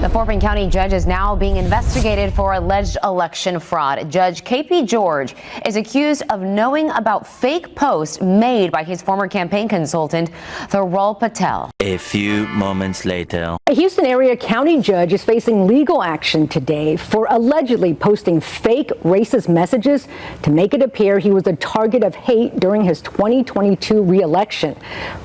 The Fort Bend County judge is now being investigated for alleged election fraud. Judge KP George is accused of knowing about fake posts made by his former campaign consultant, Patel. A few moments later. A Houston area county judge is facing legal action today for allegedly posting fake racist messages to make it appear he was a target of hate during his 2022 re-election.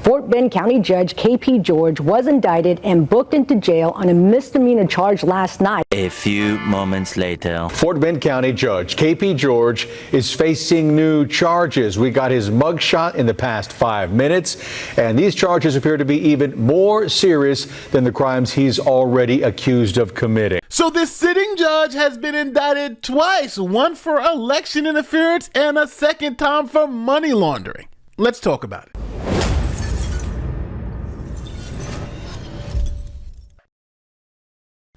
Fort Bend County Judge KP George was indicted and booked into jail on a misdemeanor charge last night. A few moments later. Fort Bend County Judge KP George is facing new charges. We got his mugshot in the past 5 minutes, and these charges appear to be even more serious than the crimes he's already accused of committing. So this sitting judge has been indicted twice, one for election interference and a second time for money laundering. Let's talk about it.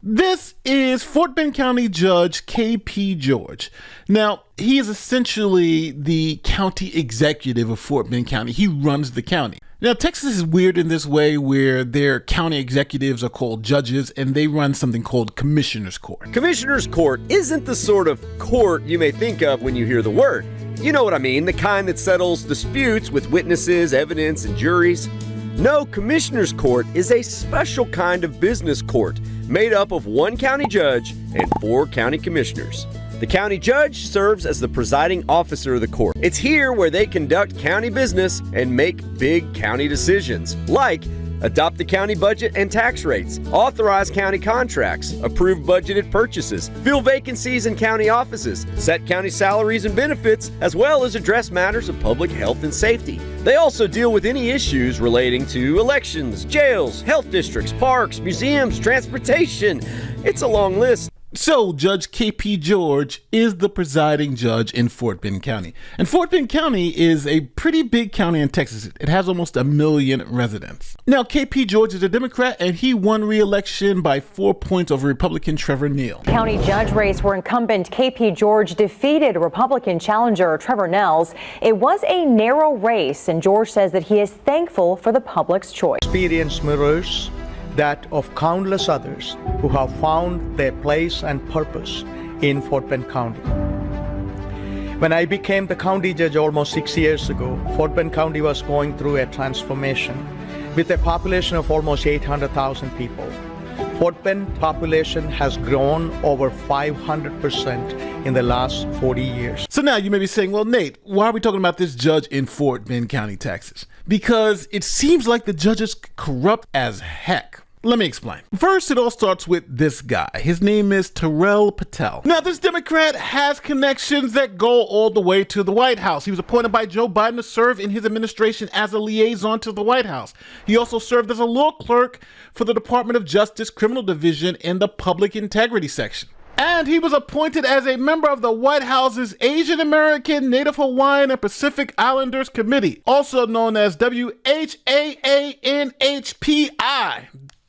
This is Fort Bend County Judge KP George. Now, he is essentially the county executive of Fort Bend County. He runs the county. Now, Texas is weird in this way where their county executives are called judges and they run something called Commissioner's Court. Commissioner's Court isn't the sort of court you may think of when you hear the word. You know what I mean, the kind that settles disputes with witnesses, evidence, and juries. No, Commissioner's Court is a special kind of business court made up of one county judge and 4 county commissioners. The county judge serves as the presiding officer of the court. It's here where they conduct county business and make big county decisions, like adopt the county budget and tax rates, authorize county contracts, approve budgeted purchases, fill vacancies in county offices, set county salaries and benefits, as well as address matters of public health and safety. They also deal with any issues relating to elections, jails, health districts, parks, museums, transportation. It's a long list. So Judge KP George is the presiding judge in Fort Bend County. And Fort Bend County is a pretty big county in Texas. It has almost 1 million residents. Now, KP George is a Democrat and he won re-election by 4 points over Republican Trevor Neal. County judge race where incumbent KP George defeated Republican challenger Trevor Nels. It was a narrow race, and George says that he is thankful for the public's choice. Experience mirrors that of countless others who have found their place and purpose in Fort Bend County. When I became the county judge almost 6 years ago, Fort Bend County was going through a transformation with a population of almost 800,000 people. Fort Bend population has grown over 500% in the last 40 years. So now you may be saying, well, Nate, why are we talking about this judge in Fort Bend County, Texas? Because it seems like the judge is corrupt as heck. Let me explain. First, it all starts with this guy. His name is Patel. Now, this Democrat has connections that go all the way to the White House. He was appointed by Joe Biden to serve in his administration as a liaison to the White House. He also served as a law clerk for the Department of Justice Criminal Division in the Public Integrity section. And he was appointed as a member of the White House's Asian American, Native Hawaiian, and Pacific Islanders Committee, also known as WHAANHPI.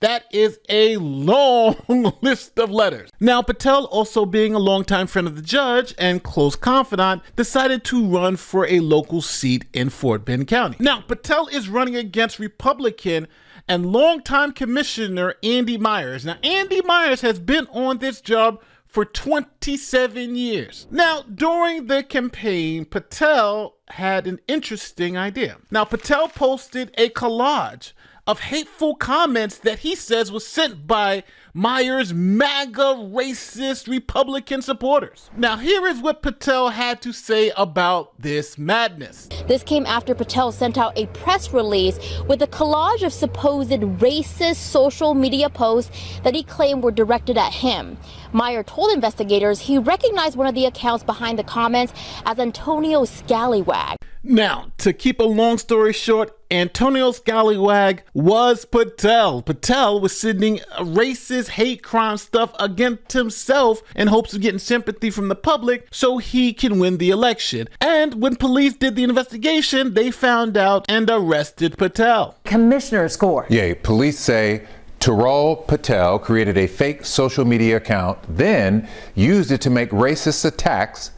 That is a long list of letters. Now, Patel, also being a longtime friend of the judge and close confidant, decided to run for a local seat in Fort Bend County. Now, Patel is running against Republican and longtime Commissioner Andy Myers. Now, Andy Myers has been on this job for 27 years. Now, during the campaign, Patel had an interesting idea. Now, Patel posted a collage of hateful comments that he says was sent by Myers' MAGA racist Republican supporters. Now, here is what Patel had to say about this madness. This came after Patel sent out a press release with a collage of supposed racist social media posts that he claimed were directed at him. Meyer told investigators he recognized one of the accounts behind the comments as Antonio Scallywag. Now, to keep a long story short, Antonio Scallywag was Patel. Patel was sending racist hate crime stuff against himself in hopes of getting sympathy from the public so he can win the election. And when police did the investigation, they found out and arrested Patel. Commissioner's Court. Yeah, police say Patel created a fake social media account, then used it to make racist attacks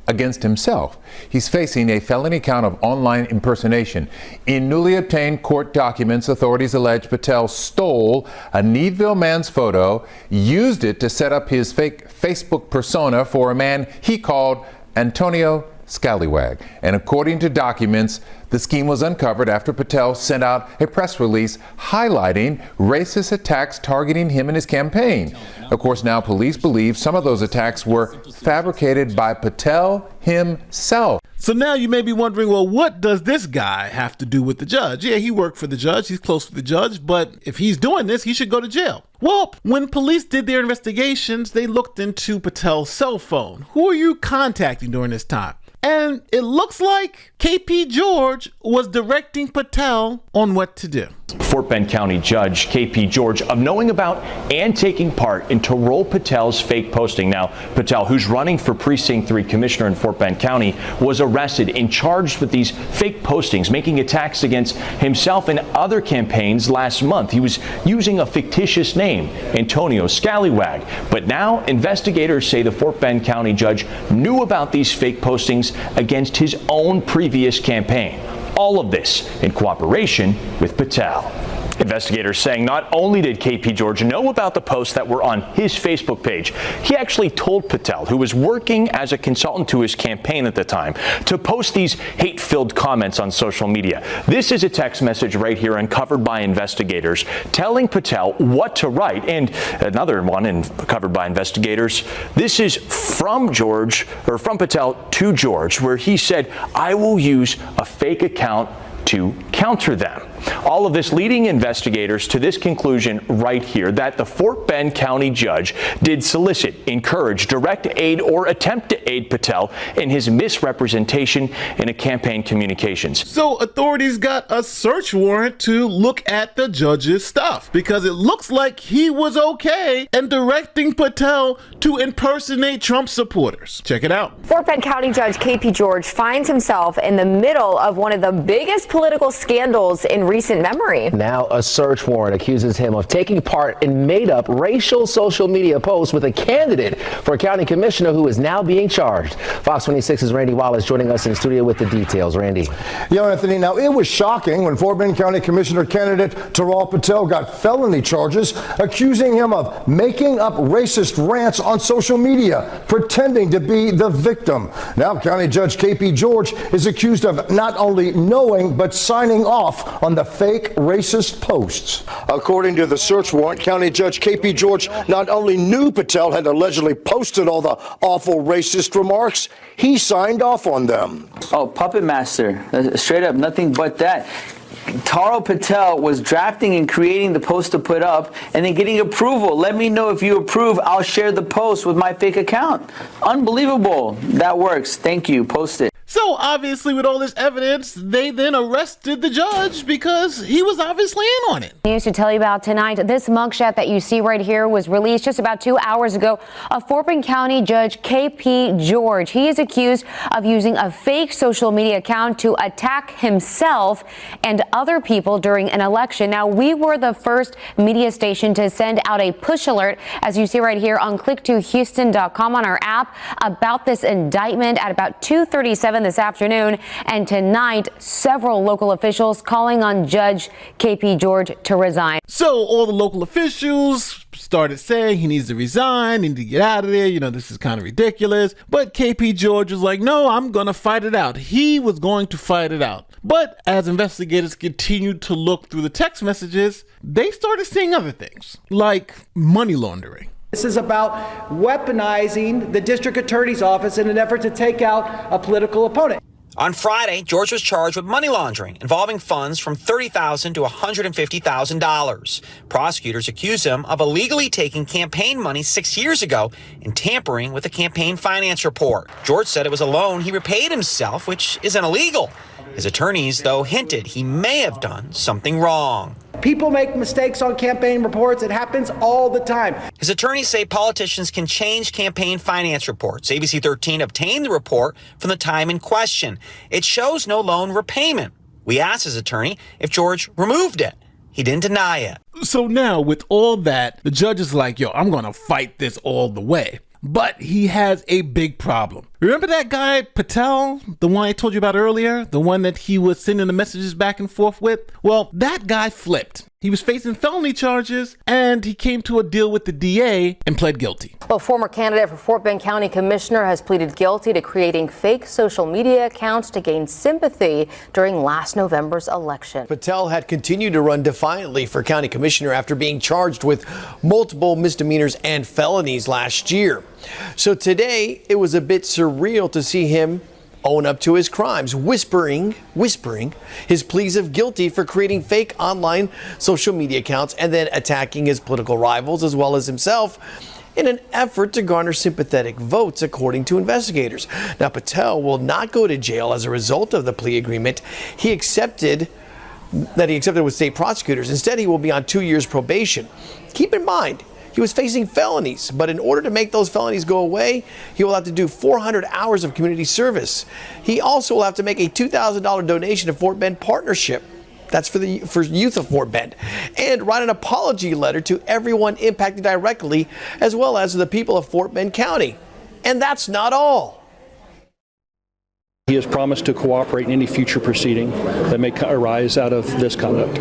against himself. He's facing a felony count of online impersonation. In newly obtained court documents, authorities allege Patel stole a Needville man's photo, used it to set up his fake Facebook persona for a man he called Antonio Scallywag. And according to documents, the scheme was uncovered after Patel sent out a press release highlighting racist attacks targeting him and his campaign. Of course, now police believe some of those attacks were fabricated by Patel himself. So now you may be wondering, well, what does this guy have to do with the judge? Yeah, he worked for the judge. He's close to the judge. But if he's doing this, he should go to jail. Well, when police did their investigations, they looked into Patel's cell phone. Who are you contacting during this time? And it looks like KP George was directing Patel on what to do. Fort Bend County Judge KP George of knowing about and taking part in Terrell Patel's fake posting. Now, Patel, who's running for Precinct 3 Commissioner in Fort Bend County, was arrested and charged with these fake postings, making attacks against himself and other campaigns last month. He was using a fictitious name, Antonio Scallywag. But now investigators say the Fort Bend County Judge knew about these fake postings against his own previous campaign. All of this in cooperation with Patel. Investigators saying not only did KP George know about the posts that were on his Facebook page, he actually told Patel, who was working as a consultant to his campaign at the time, to post these hate-filled comments on social media. This is a text message right here uncovered by investigators telling Patel what to write, and another one uncovered by investigators. This is from Patel to George, where he said, "I will use a fake account to counter them." All of this leading investigators to this conclusion right here, that the Fort Bend County Judge did solicit, encourage, direct aid, or attempt to aid Patel in his misrepresentation in a campaign communications. So authorities got a search warrant to look at the judge's stuff because it looks like he was okay and directing Patel to impersonate Trump supporters. Check it out. Fort Bend County Judge KP George finds himself in the middle of one of the biggest political scandals in recent memory. Now a search warrant accuses him of taking part in made-up racial social media posts with a candidate for a county commissioner who is now being charged. Fox 26's Randy Wallace joining us in studio with the details. Randy. Yeah, Anthony, now it was shocking when Fort Bend County Commissioner candidate Terrell Patel got felony charges accusing him of making up racist rants on social media, pretending to be the victim. Now County Judge KP George is accused of not only knowing but signing off on the fake racist posts. According to the search warrant, County Judge KP George not only knew Patel had allegedly posted all the awful racist remarks, he signed off on them. Oh, puppet master. Straight up, nothing but that. Taro Patel was drafting and creating the post to put up and then getting approval. Let me know if you approve. I'll share the post with my fake account. Unbelievable. That works. Thank you. Post it. So obviously with all this evidence, they then arrested the judge because he was obviously in on it. News to tell you about tonight. This mugshot that you see right here was released just about 2 hours ago of Fort Bend County Judge KP George. He is accused of using a fake social media account to attack himself and other people during an election. Now, we were the first media station to send out a push alert, as you see right here on click2houston.com on our app, about this indictment at about 2:37 this afternoon. And tonight, several local officials calling on Judge KP George to resign. So all the local officials started saying he needs to resign, he needs to get out of there. You know, this is kind of ridiculous. But KP George was like, no, I'm going to fight it out. He was going to fight it out. But as investigators continued to look through the text messages, they started seeing other things, like money laundering. This is about weaponizing the district attorney's office in an effort to take out a political opponent. On Friday, George was charged with money laundering involving funds from $30,000 to $150,000. Prosecutors accuse him of illegally taking campaign money 6 years ago and tampering with a campaign finance report. George said it was a loan he repaid himself, which isn't illegal. His attorneys, though, hinted he may have done something wrong. People make mistakes on campaign reports. It happens all the time. His attorneys say politicians can change campaign finance reports. ABC 13 obtained the report from the time in question. It shows no loan repayment. We asked his attorney if George removed it. He didn't deny it. So now with all that, the judge is like, yo, I'm going to fight this all the way. But he has a big problem. Remember that guy, Patel, the one I told you about earlier? The one that he was sending the messages back and forth with? Well, that guy flipped. He was facing felony charges, and he came to a deal with the DA and pled guilty. A former candidate for Fort Bend County Commissioner has pleaded guilty to creating fake social media accounts to gain sympathy during last November's election. Patel had continued to run defiantly for county commissioner after being charged with multiple misdemeanors and felonies last year. So today, it was a bit surreal to see him own up to his crimes, whispering his pleas of guilty for creating fake online social media accounts and then attacking his political rivals as well as himself in an effort to garner sympathetic votes, according to investigators. Now, Patel will not go to jail as a result of the plea agreement he accepted with state prosecutors. Instead, he will be on 2 years probation. Keep in mind, he was facing felonies, but in order to make those felonies go away, he will have to do 400 hours of community service. He also will have to make a $2,000 donation to Fort Bend Partnership. That's for youth of Fort Bend. And write an apology letter to everyone impacted directly, as well as the people of Fort Bend County. And that's not all. He has promised to cooperate in any future proceeding that may arise out of this conduct.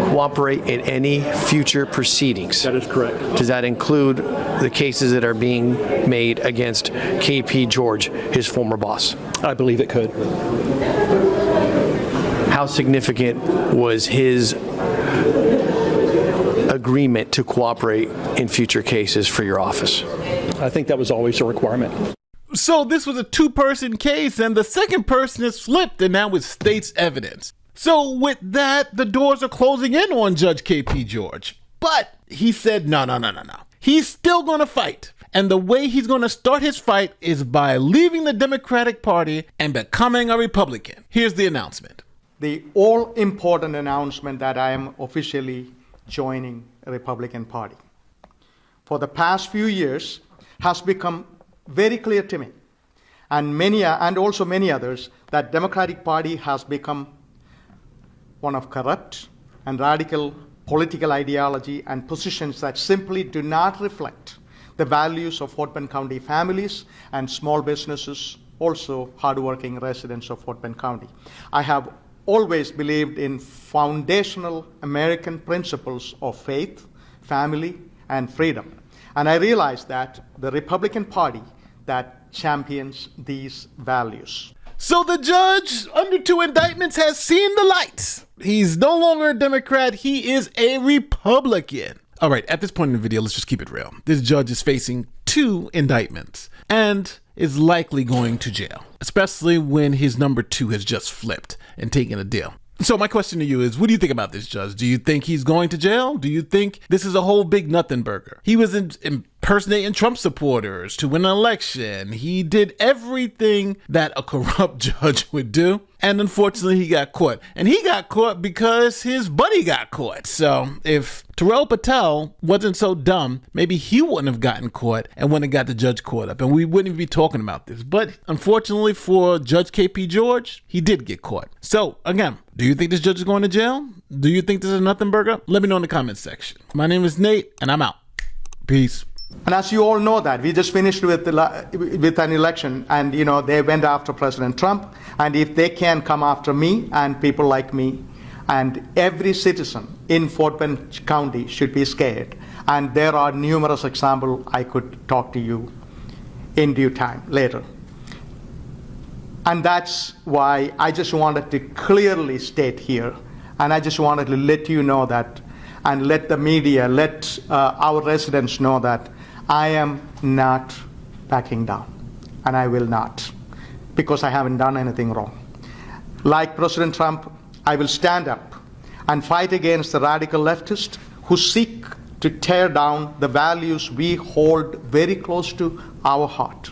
Cooperate in any future proceedings? That is correct. Does that include the cases that are being made against KP George, his former boss? I believe it could. How significant was his agreement to cooperate in future cases for your office? I think that was always a requirement. So this was a two-person case, and the second person is flipped, and now it's state's evidence. So with that, the doors are closing in on Judge KP George. But he said, no. He's still going to fight. And the way he's going to start his fight is by leaving the Democratic Party and becoming a Republican. Here's the announcement. The all-important announcement that I am officially joining the Republican Party. For the past few years has become very clear to me and also many others that Democratic Party has become one of corrupt and radical political ideology and positions that simply do not reflect the values of Fort Bend County families and small businesses, also hardworking residents of Fort Bend County. I have always believed in foundational American principles of faith, family, and freedom. And I realize that the Republican Party that champions these values. So the judge, under 2 indictments, has seen the light. He's no longer a Democrat. He is a Republican. All right, at this point in the video, let's just keep it real. This judge is facing 2 indictments and is likely going to jail, especially when his number 2 has just flipped and taken a deal. So my question to you is, what do you think about this judge? Do you think he's going to jail? Do you think this is a whole big nothing burger? He was impersonating Trump supporters to win an election. He did everything that a corrupt judge would do. And unfortunately, he got caught. And he got caught because his buddy got caught. So if Terrell Patel wasn't so dumb, maybe he wouldn't have gotten caught and wouldn't have got the judge caught up. And we wouldn't even be talking about this. But unfortunately for Judge KP George, he did get caught. So again, do you think this judge is going to jail? Do you think this is a nothing burger? Let me know in the comments section. My name is Nate, and I'm out. Peace. And as you all know that, we just finished with an election, and they went after President Trump, and if they can come after me and people like me, and every citizen in Fort Bend County should be scared. And there are numerous examples I could talk to you in due time later. And that's why I just wanted to clearly state here, and I just wanted to let you know that, and let the media, let our residents know that I am not backing down, and I will not, because I haven't done anything wrong. Like President Trump, I will stand up and fight against the radical leftists who seek to tear down the values we hold very close to our heart.